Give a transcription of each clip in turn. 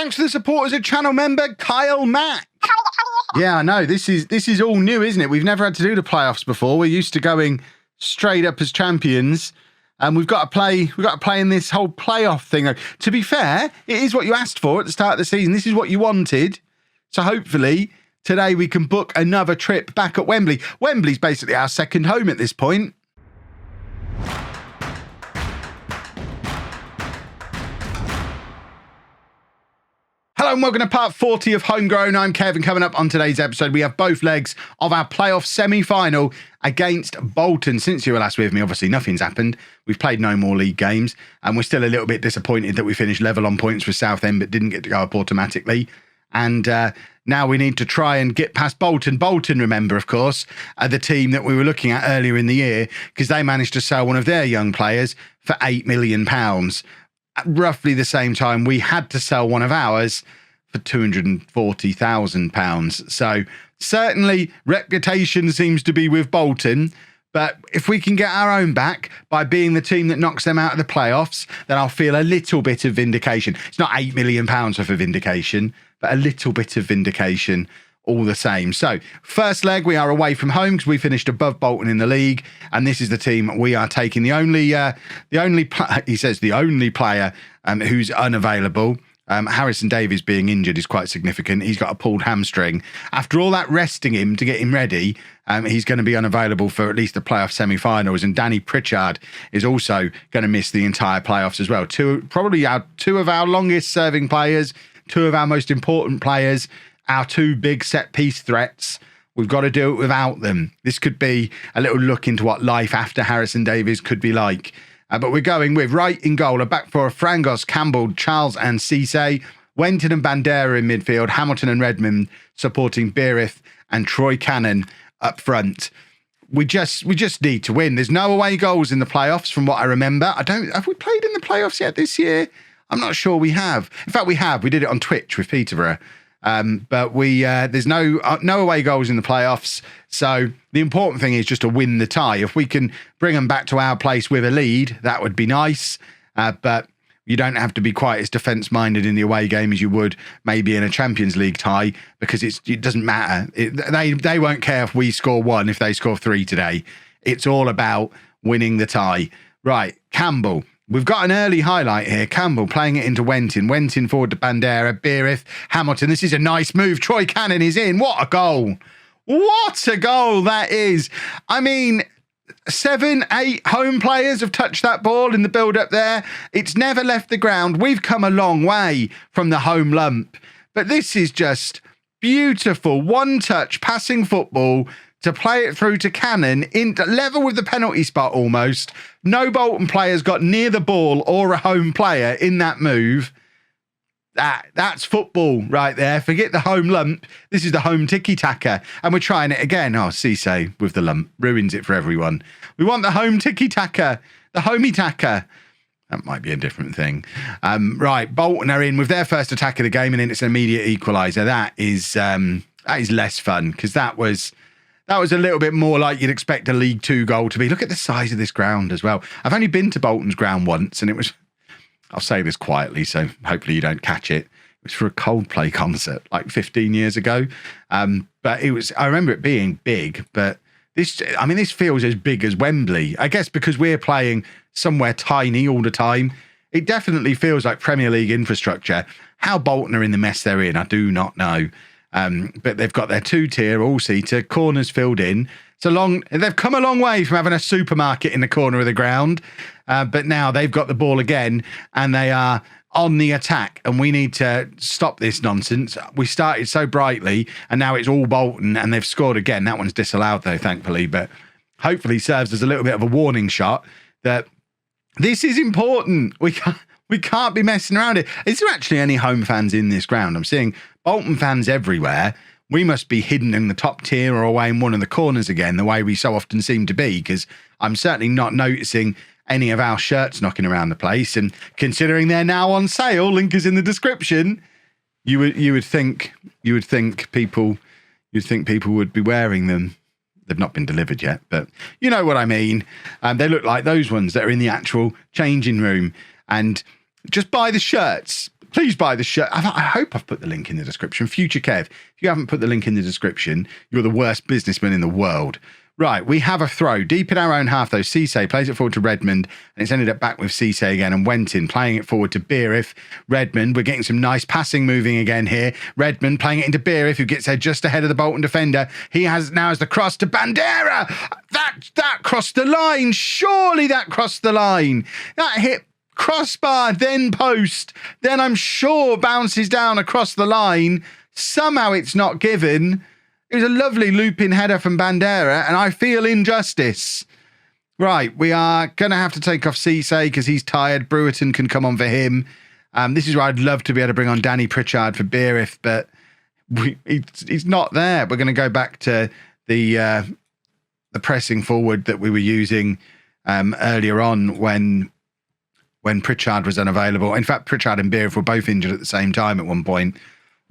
Thanks for the support as a channel member, Kyle Mack. Yeah, I know. This is all new, isn't it? We've never had to do the playoffs before. We're used to going straight up as champions. And we've got to play in this whole playoff thing. To be fair, it is what you asked for at the start of the season. This is what you wanted. So hopefully today we can book another trip back at Wembley. Wembley's basically our second home at this point. Hello and welcome to part 40 of Homegrown. I'm Kevin. Coming up on today's episode, we have both legs of our playoff semi-final against Bolton. Since you were last with me, obviously nothing's happened. We've played no more league games and we're still a little bit disappointed that we finished level on points with Southend but didn't get to go up automatically. And now we need to try and get past Bolton. Bolton, remember, of course, are the team that we were looking at earlier in the year because they managed to sell one of their young players for £8 million. At roughly the same time we had to sell one of ours for £240,000. So certainly reputation seems to be with Bolton, but if we can get our own back by being the team that knocks them out of the playoffs, then I'll feel a little bit of vindication. It's not £8 million worth of vindication, but a little bit of vindication all the same. So first leg, we are away from home because we finished above Bolton in the league, and this is the team we are taking. The only player who's unavailable. Harrison Davies being injured is quite significant. He's got a pulled hamstring. After all that resting him to get him ready, he's going to be unavailable for at least the playoff semi-finals. And Danny Pritchard is also going to miss the entire playoffs as well. Two of our longest serving players, two of our most important players, our two big set-piece threats. We've got to do it without them. This could be a little look into what life after Harrison Davies could be like. But we're going with Wright in goal, a back four of Frangos, Campbell, Charles and Cisse, Wenton and Bandera in midfield, Hamilton and Redmond supporting Beerith and Troy Cannon up front. We just need to win. There's no away goals in the playoffs from what I remember. Have we played in the playoffs yet this year? I'm not sure we have. In fact, we have. We did it on Twitch with Peterborough. But there's no away goals in the playoffs. So the important thing is just to win the tie. If we can bring them back to our place with a lead, that would be nice. But you don't have to be quite as defence-minded in the away game as you would maybe in a Champions League tie, because it doesn't matter. They won't care if we score one, if they score three today. It's all about winning the tie. Right, Campbell. We've got an early highlight here. Campbell playing it into Wenton. Wenton forward to Bandera, Beerith, Hamilton. This is a nice move. Troy Cannon is in. What a goal. What a goal that is. I mean, 7, 8 home players have touched that ball in the build-up there. It's never left the ground. We've come a long way from the home lump. But this is just beautiful. One-touch passing football to play it through to Cannon, level with the penalty spot almost. No Bolton players got near the ball or a home player in that move. That's football right there. Forget the home lump. This is the home tiki-taka. And we're trying it again. Oh, Cisse with the lump. Ruins it for everyone. We want the home tiki-taka. The homie-taka. That might be a different thing. Right, Bolton are in with their first attack of the game, and then it's an immediate equaliser. That is less fun, because that was a little bit more like you'd expect a League Two goal to be. Look at the size of this ground as well. I've only been to Bolton's ground once, and it was, I'll say this quietly, so hopefully you don't catch it. It was for a Coldplay concert like 15 years ago. But I remember it being big, but this feels as big as Wembley. I guess because we're playing somewhere tiny all the time. It definitely feels like Premier League infrastructure. How Bolton are in the mess they're in, I do not know. But they've got their two-tier, all-seater, corners filled in. They've come a long way from having a supermarket in the corner of the ground. But now they've got the ball again and they are on the attack, and we need to stop this nonsense. We started so brightly and now it's all Bolton and they've scored again. That one's disallowed though, thankfully, but hopefully serves as a little bit of a warning shot that this is important. We can't be messing around it. Is there actually any home fans in this ground? I'm seeing Bolton fans everywhere. We must be hidden in the top tier or away in one of the corners again, the way we so often seem to be, because I'm certainly not noticing any of our shirts knocking around the place. And considering they're now on sale, link is in the description, you would think people would be wearing them. They've not been delivered yet, but you know what I mean. They look like those ones that are in the actual changing room. And just buy the shirts. Please buy the shirt. I hope I've put the link in the description. Future Kev, if you haven't put the link in the description, you're the worst businessman in the world. Right, we have a throw. Deep in our own half, though. Cisse plays it forward to Redmond, and it's ended up back with Cisse again, and went in, playing it forward to Beerif. Redmond, we're getting some nice passing moving again here. Redmond playing it into Beerif, who gets there just ahead of the Bolton defender. He has the cross to Bandera. That crossed the line. Surely that crossed the line. That hit crossbar, then post. Then I'm sure bounces down across the line. Somehow it's not given. It was a lovely looping header from Bandera, and I feel injustice. Right, we are going to have to take off Cisse because he's tired. Brewerton can come on for him. This is where I'd love to be able to bring on Danny Pritchard for Beerif, but he's not there. We're going to go back to the pressing forward that we were using earlier on when Pritchard was unavailable. In fact, Pritchard and Beerif were both injured at the same time at one point.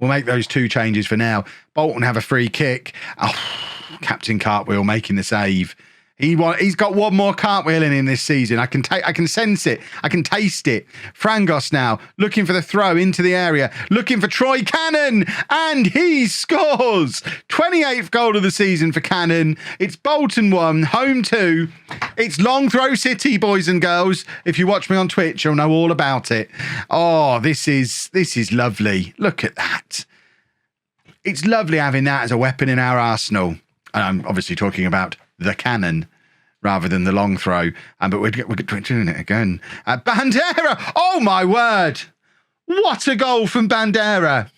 We'll make those two changes for now. Bolton have a free kick. Oh, Captain Cartwheel making the save. He's got one more cartwheel in him this season. I can sense it. I can taste it. Frangos now looking for the throw into the area, looking for Troy Cannon, and he scores. 28th goal of the season for Cannon. It's Bolton 1, Home 2. It's Long Throw City, boys and girls. If you watch me on Twitch, you'll know all about it. Oh, this is lovely. Look at that. It's lovely having that as a weapon in our arsenal. And I'm obviously talking about the cannon rather than the long throw. But we're doing it again. Bandera! Oh, my word! What a goal from Bandera!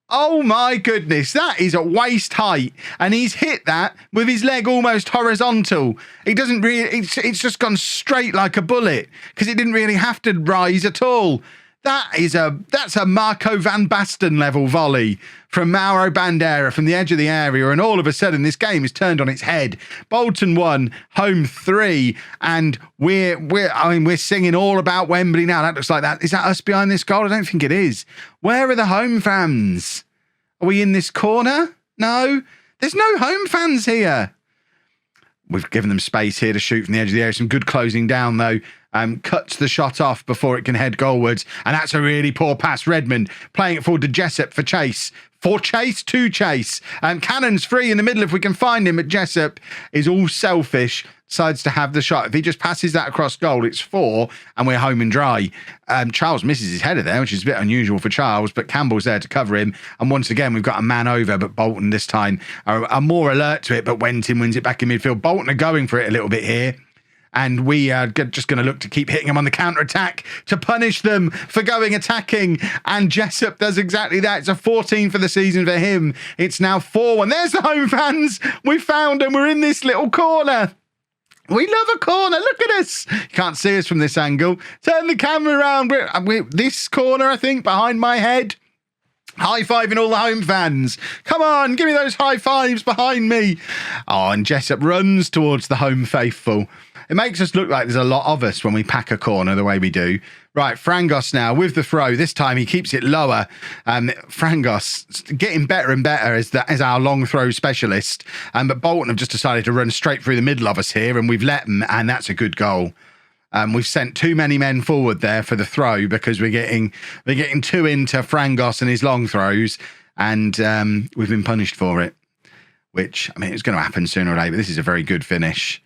Oh, my goodness. That is at waist height. And he's hit that with his leg almost horizontal. It doesn't really... It's just gone straight like a bullet because it didn't really have to rise at all. That's a Marco van Basten level volley from Mauro Bandera from the edge of the area, and all of a sudden this game is turned on its head. Bolton 1, Home 3, and we're singing all about Wembley now. That looks like that. Is that us behind this goal? I don't think it is. Where are the home fans? Are we in this corner? No, there's no home fans here. We've given them space here to shoot from the edge of the area. Some good closing down, though. Cuts the shot off before it can head goalwards. And that's a really poor pass. Redmond playing it forward to Jessup for Chase. To Chase. Cannon's free in the middle if we can find him, but Jessup is all selfish. Decides to have the shot. If he just passes that across goal, it's 4 and we're home and dry. Charles misses his header there, which is a bit unusual for Charles, but Campbell's there to cover him. And once again, we've got a man over, but Bolton this time are more alert to it, but Wentin wins it back in midfield. Bolton are going for it a little bit here. And we are just going to look to keep hitting them on the counter-attack to punish them for going attacking. And Jessup does exactly that. It's a 14 for the season for him. It's now 4-1. There's the home fans. We found them. We're in this little corner. We love a corner. Look at us. You can't see us from this angle. Turn the camera around. We're this corner, I think, behind my head. High-fiving all the home fans. Come on, give me those high fives behind me. Oh, and Jessup runs towards the home faithful. It makes us look like there's a lot of us when we pack a corner the way we do. Right, Frangos now with the throw. This time he keeps it lower. Frangos getting better and better as our long throw specialist. But Bolton have just decided to run straight through the middle of us here, and we've let them, and that's a good goal. We've sent too many men forward there for the throw because we're getting too into Frangos and his long throws, and we've been punished for it. Which, I mean, it's going to happen sooner or later, but this is a very good finish.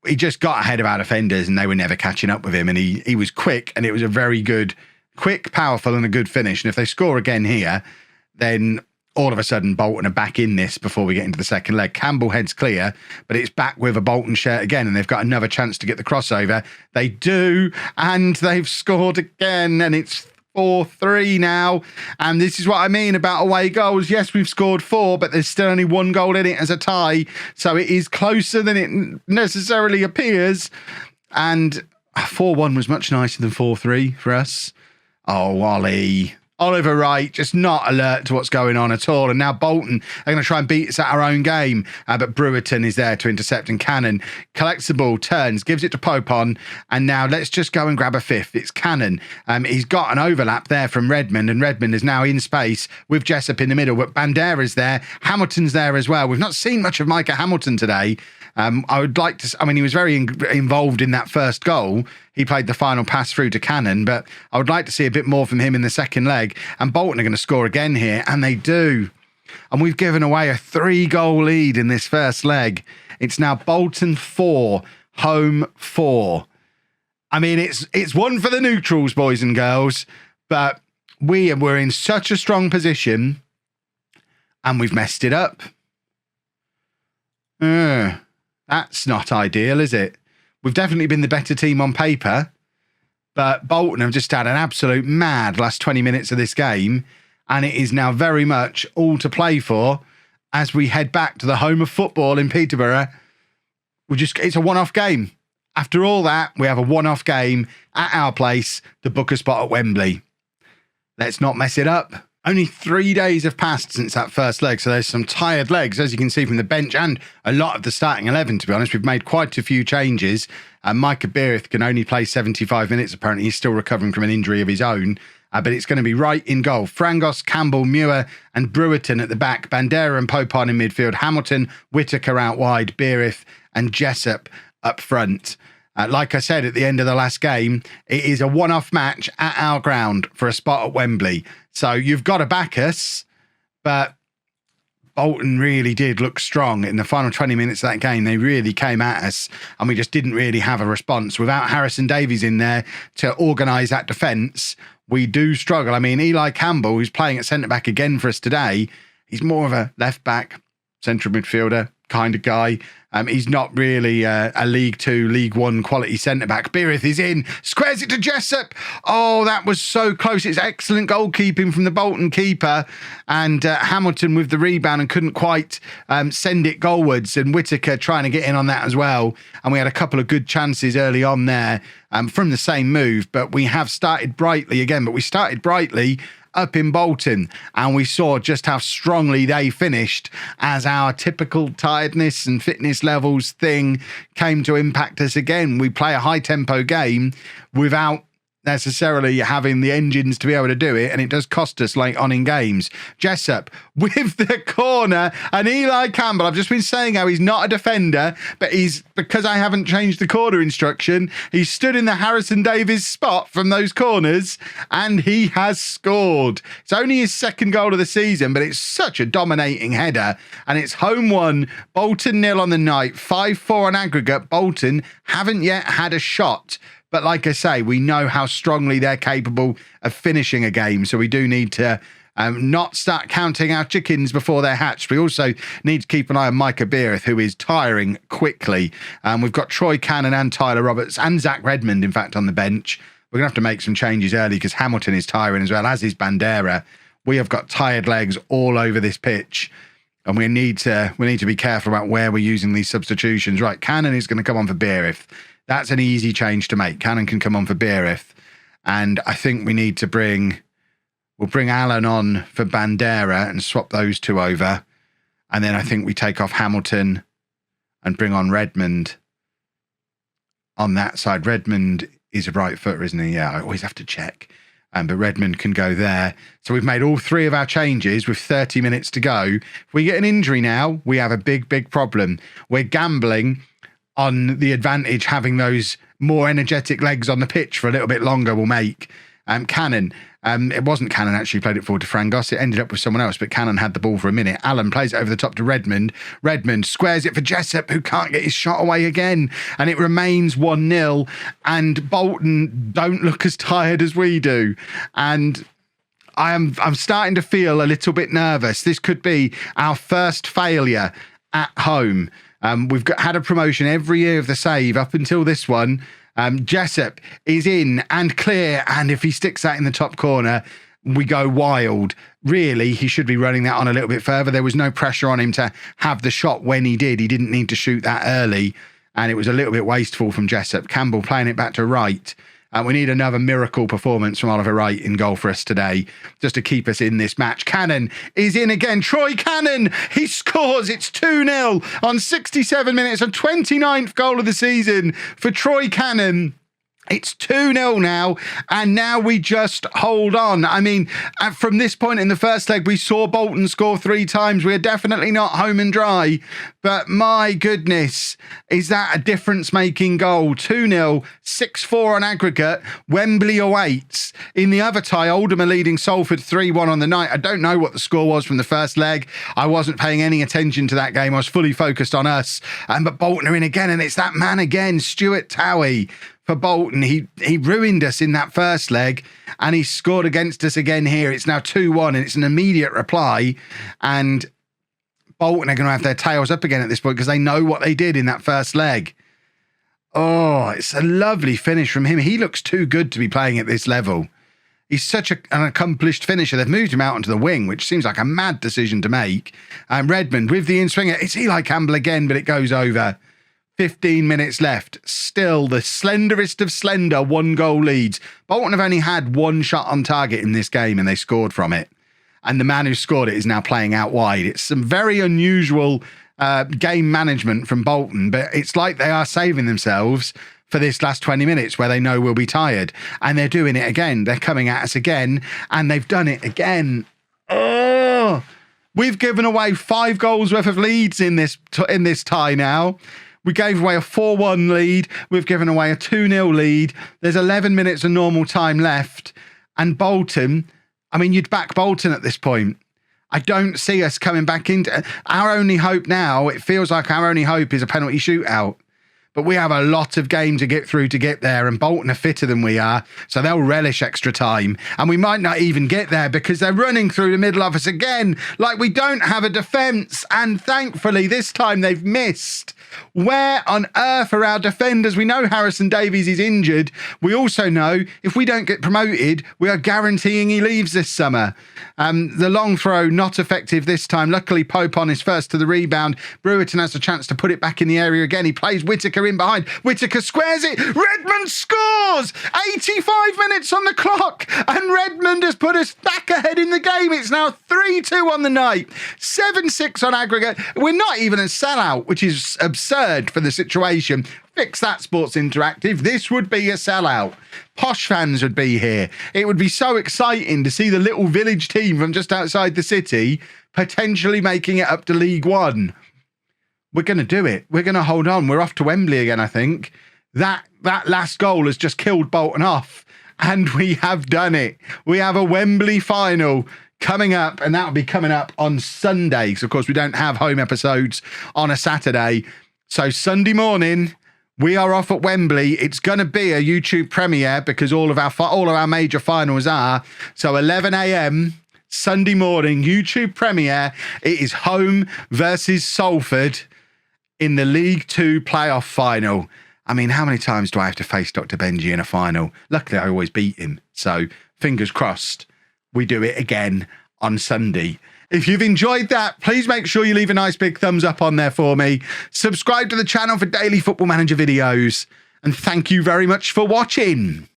He just got ahead of our defenders and they were never catching up with him, and he was quick, and it was a very good, quick, powerful and a good finish. And if they score again here, then all of a sudden Bolton are back in this before we get into the second leg. Campbell heads clear, but it's back with a Bolton shirt again, and they've got another chance to get the crossover. They do, and they've scored again, and it's 4-3 now. And this is what I mean about away goals. Yes, we've scored 4, but there's still only 1 goal in it as a tie. So it is closer than it necessarily appears. And 4-1 was much nicer than 4-3 for us. Oh, Wally. Oliver Wright just not alert to what's going on at all. And now Bolton are going to try and beat us at our own game. But Brewerton is there to intercept, and Cannon collects the ball, turns, gives it to Popon. And now let's just go and grab a fifth. It's Cannon. He's got an overlap there from Redmond, and Redmond is now in space with Jessup in the middle. But Bandera's there. Hamilton's there as well. We've not seen much of Micah Hamilton today. I would like to, I mean, he was very involved in that first goal. He played the final pass through to Cannon, but I would like to see a bit more from him in the second leg. And Bolton are going to score again here, and they do. And we've given away a 3-goal lead in this first leg. It's now Bolton 4, Holme 4. I mean, it's one for the neutrals, boys and girls, but we were in such a strong position and we've messed it up. That's not ideal, is it? We've definitely been the better team on paper, but Bolton have just had an absolute mad last 20 minutes of this game, and it is now very much all to play for as we head back to the home of football in Peterborough. It's a one-off game. After all that, we have a one-off game at our place to book a spot at Wembley. Let's not mess it up. Only 3 days have passed since that first leg, so there's some tired legs, as you can see from the bench and a lot of the starting 11, to be honest. We've made quite a few changes. Micah Beerith can only play 75 minutes, apparently. He's still recovering from an injury of his own. But it's going to be right in goal. Frangos, Campbell, Muir and Brewerton at the back. Bandera and Popon in midfield. Hamilton, Whittaker out wide. Beerith and Jessup up front. Like I said at the end of the last game, it is a one-off match at our ground for a spot at Wembley. So you've got to back us, but Bolton really did look strong in the final 20 minutes of that game. They really came at us and we just didn't really have a response. Without Harrison Davies in there to organise that defence, we do struggle. I mean, Eli Campbell, who's playing at centre-back again for us today, he's more of a left-back, central midfielder kind of guy. He's not really a League 2, League 1 quality centre-back. Beerith is in, squares it to Jessup. Oh, that was so close. It's excellent goalkeeping from the Bolton keeper. And Hamilton with the rebound and couldn't quite send it goalwards. And Whittaker trying to get in on that as well. And we had a couple of good chances early on there from the same move. But we have started brightly again. But we started brightly up in Bolton, and we saw just how strongly they finished as our typical tiredness and fitness levels thing came to impact us again. We play a high-tempo game without necessarily having the engines to be able to do it, and it does cost us late on in games. Jessup with the corner, and Eli Campbell, I've just been saying how he's not a defender, but because I haven't changed the corner instruction, he stood in the Harrison Davies spot from those corners, and he has scored. It's only his second goal of the season, but it's such a dominating header, and it's Holme 1, Bolton 0 on the night, 5-4 on aggregate. Bolton haven't yet had a shot. But like I say, we know how strongly they're capable of finishing a game. So we do need to not start counting our chickens before they're hatched. We also need to keep an eye on Micah Beerith, who is tiring quickly. We've got Troy Cannon and Tyler Roberts and Zach Redmond, in fact, on the bench. We're going to have to make some changes early because Hamilton is tiring as well, as is Bandera. We have got tired legs all over this pitch. And we need to be careful about where we're using these substitutions. Right, Cannon is going to come on for Beerith. That's an easy change to make. Cannon can come on for Beerith. And I think we need to we'll bring Allen on for Bandera and swap those two over. And then I think we take off Hamilton and bring on Redmond on that side. Redmond is a right footer, isn't he? Yeah, I always have to check. But Redmond can go there. So we've made all three of our changes with 30 minutes to go. If we get an injury now, we have a big, big problem. We're gambling on the advantage having those more energetic legs on the pitch for a little bit longer will make. Cannon, it wasn't Cannon actually played it forward to Frangos. It ended up with someone else, but Cannon had the ball for a minute. Allen plays it over the top to Redmond. Redmond squares it for Jessup, who can't get his shot away again. And it remains 1-0. And Bolton don't look as tired as we do. And I'm starting to feel a little bit nervous. This could be our first failure at home. We've had a promotion every year of the save up until this one. Jessup is in and clear, and if he sticks that in the top corner, we go wild. Really, he should be running that on a little bit further. There was no pressure on him to have the shot when he did. He didn't need to shoot that early, and it was a little bit wasteful from Jessup. Campbell playing it back to right. We need another miracle performance from Oliver Wright in goal for us today, just to keep us in this match. Cannon is in again. Troy Cannon, he scores. It's 2-0 on 67 minutes, a 29th goal of the season for Troy Cannon. It's 2-0 now, and now we just hold on. I mean, from this point in the first leg, we saw Bolton score 3 times. We're definitely not home and dry, but my goodness, is that a difference-making goal? 2-0, 6-4 on aggregate. Wembley awaits. In the other tie, Oldham are leading Salford 3-1 on the night. I don't know what the score was from the first leg. I wasn't paying any attention to that game. I was fully focused on us. But Bolton are in again, and it's that man again, Stuart Towie. For Bolton, he ruined us in that first leg, and he scored against us again here. It's now 2-1, and it's an immediate reply. And Bolton are going to have their tails up again at this point because they know what they did in that first leg. Oh, it's a lovely finish from him. He looks too good to be playing at this level. He's such an accomplished finisher. They've moved him out onto the wing, which seems like a mad decision to make. Redmond with the in-swinger. It's Eli Campbell again, but it goes over. 15 minutes left. Still the slenderest of slender 1-goal leads. Bolton have only had 1 shot on target in this game, and they scored from it. And the man who scored it is now playing out wide. It's some very unusual game management from Bolton, but it's like they are saving themselves for this last 20 minutes where they know we'll be tired. And they're doing it again. They're coming at us again, and they've done it again. Oh, we've given away 5 goals worth of leads in this tie now. We gave away a 4-1 lead. We've given away a 2-0 lead. There's 11 minutes of normal time left. And Bolton, I mean, you'd back Bolton at this point. I don't see us coming back into... Our only hope now, it feels like our only hope is a penalty shootout. But we have a lot of game to get through to get there, and Bolton are fitter than we are, so they'll relish extra time. And we might not even get there because they're running through the middle of us again, like we don't have a defence. And thankfully, this time they've missed. Where on earth are our defenders? We know Harrison Davies is injured. We also know if we don't get promoted, we are guaranteeing he leaves this summer. The long throw, not effective this time. Luckily, Pope on his first to the rebound. Brewerton has a chance to put it back in the area again. He plays Whittaker in behind. Whittaker squares it. Redmond scores! 85 minutes on the clock, and Redmond has put us back ahead in the game. It's now 3-2 on the night. 7-6 on aggregate. We're not even a sellout, which is absurd for the situation. Fix that, Sports Interactive. This would be a sellout. Posh fans would be here. It would be so exciting to see the little village team from just outside the city potentially making it up to League One. We're going to do it. We're going to hold on. We're off to Wembley again, I think. That last goal has just killed Bolton off, and we have done it. We have a Wembley final coming up, and that'll be coming up on Sunday. Because, of course, we don't have home episodes on a Saturday. So Sunday morning, we are off at Wembley. It's going to be a YouTube premiere because all of our major finals are. So 11 a.m. Sunday morning, YouTube premiere. It is Holme versus Salford in the League Two playoff final. I mean, how many times do I have to face Dr. Benji in a final? Luckily, I always beat him. So fingers crossed, we do it again on Sunday. If you've enjoyed that, please make sure you leave a nice big thumbs up on there for me. Subscribe to the channel for daily Football Manager videos. And thank you very much for watching.